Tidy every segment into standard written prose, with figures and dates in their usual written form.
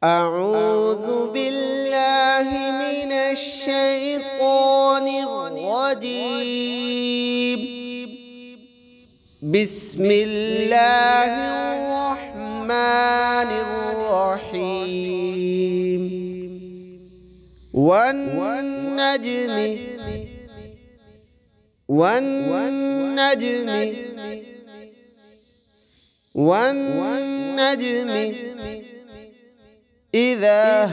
أعوذ بالله من الشيطان الرجيم. بسم الله الرحمن الرحيم. والنجم إذا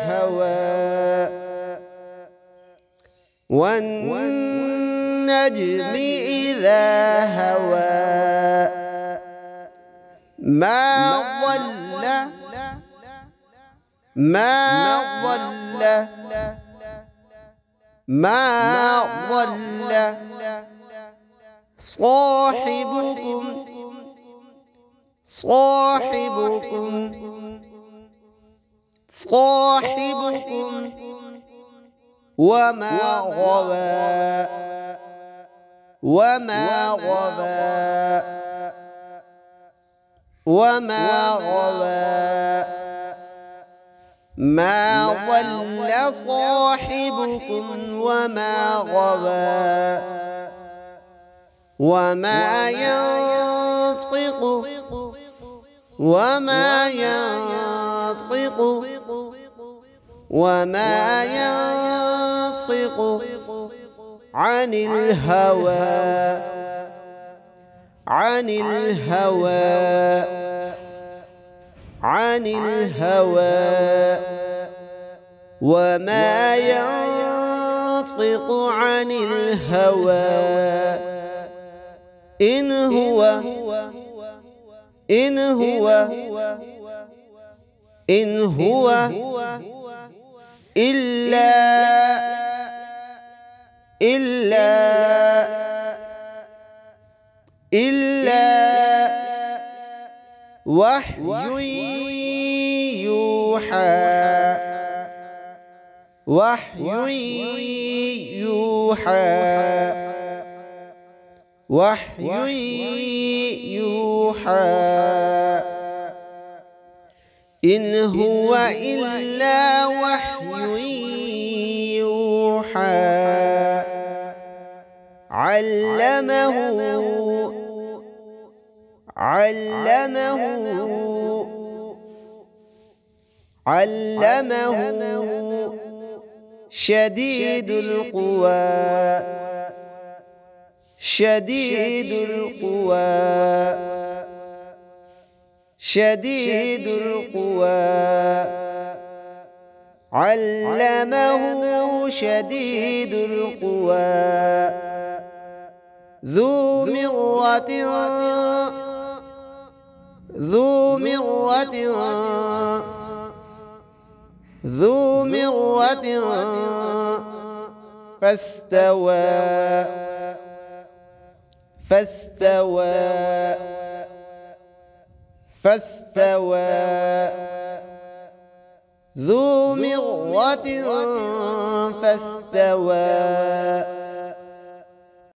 هوى والنجم إذا هوى ما ضل صاحبكم وما غوى ما ضل صاحبكم وما غوى وما ينطق عن الهوى وما ينطق عن الهوى إن هو إلا وحي يوحى إن هو إلا وحي يوحى علمه شديد القوى علمه شديد القوى ذو مرة فاستوى ذو مرة فاستوى